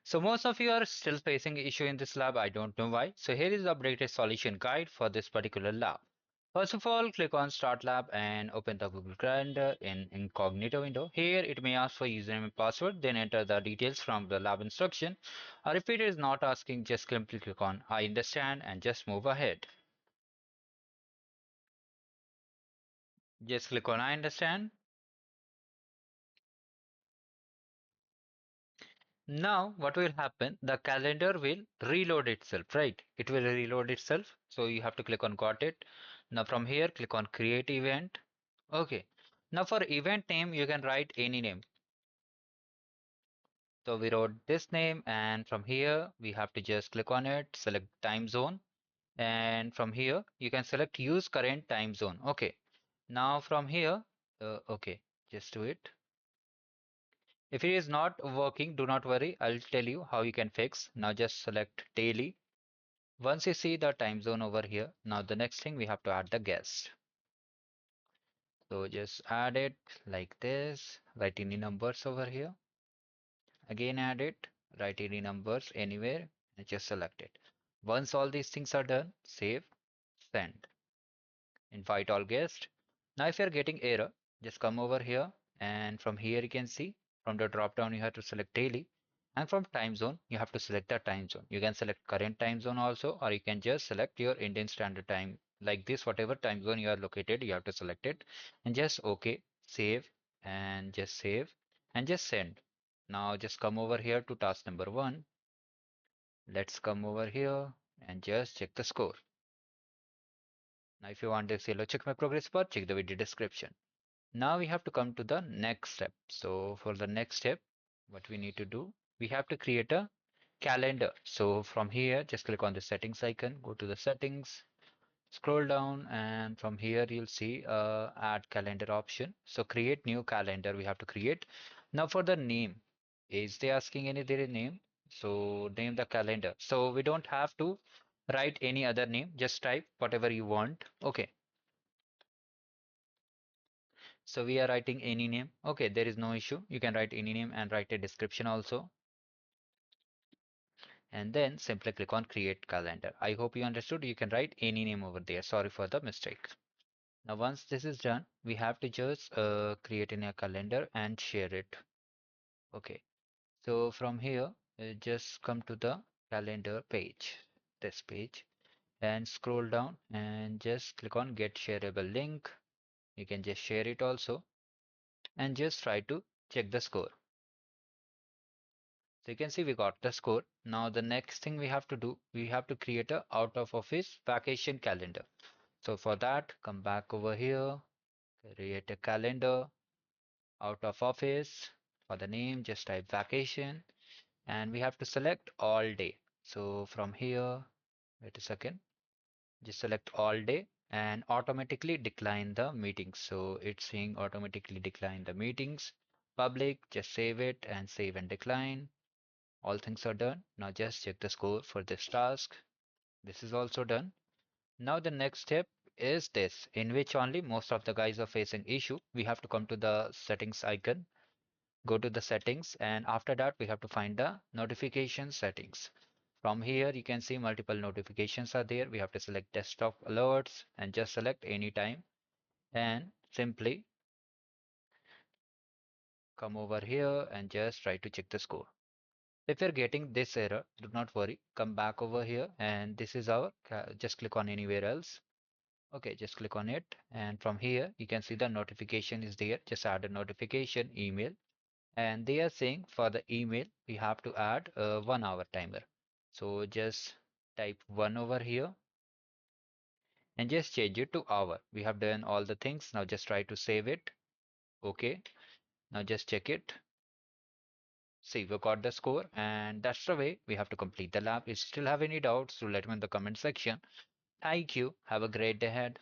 So most of you are still facing issue in this lab. I don't know why. So here is the updated solution guide for this particular lab. First of all, click on Start Lab and open the Google Calendar in incognito window. Here it may ask for username and password, then enter the details from the lab instruction. Or if it is not asking, just simply click on I understand and just move ahead. Just click on I understand. Now, what will happen? The calendar will reload itself, right? It will reload itself. So you have to click on got it. Now from here, click on create event. Okay. Now for event name, you can write any name. So we wrote this name, and from here, we have to just click on it, select time zone. And from here, you can select use current time zone. Okay. Now from here, okay, just do it. If it is not working, do not worry. I'll tell you how you can fix. Now just select daily. Once you see the time zone over here, now the next thing we have to add the guest. So just add it like this, write any numbers over here. Again add it, write any numbers anywhere and just select it. Once all these things are done, save, send, invite all guests. Now if you're getting error, just come over here and from here you can see from the drop down you have to select daily and from time zone you have to select the time zone. You can select current time zone also or you can just select your Indian Standard Time like this whatever time zone you are located you have to select it and just OK, save and just send. Now just come over here to task number 1. Let's come over here and just check the score. Now if you want this yellow check my progress bar, check the video description. Now we have to come to the next step. So for the next step, what we need to do, we have to create a calendar. So from here, just click on the settings icon, go to the settings, scroll down, and from here you'll see add calendar option. So create new calendar we have to create. Now for the name, is they asking any their name? So name the calendar. So we don't have to write any other name, just type whatever you want. Okay. So we are writing any name. Okay, there is no issue. You can write any name and write a description also. And then simply click on create calendar. I hope you understood. You can write any name over there. Sorry for the mistake. Now once this is done, we have to just create in a calendar and share it. Okay. So from here, just come to the calendar page, this page, and scroll down and just click on get shareable link. You can just share it also and just try to check the score. So you can see we got the score. Now the next thing we have to do, we have to create a out of office vacation calendar. So for that, come back over here, create a calendar, out of office. For the name, just type vacation and we have to select all day. So from here, wait a second, just select all day and automatically decline the meetings. So it's saying automatically decline the meetings. Public, just save it and save and decline. All things are done. Now just check the score for this task. This is also done. Now the next step is this, in which only most of the guys are facing issue. We have to come to the settings icon, go to the settings, and after that we have to find the notification settings. From here you can see multiple notifications are there. We have to select desktop alerts and just select anytime and simply come over here and just try to check the score. If you're getting this error, do not worry. Come back over here and this is our, just click on anywhere else. Okay, just click on it. And from here, you can see the notification is there. Just add a notification email. And they are saying for the email, we have to add a 1 hour timer. So just type 1 over here and just change it to hour. We have done all the things. Now just try to save it. Okay. Now just check it. See, we got the score, and that's the way we have to complete the lab. If you still have any doubts, do let me in the comment section. Thank you. Have a great day ahead.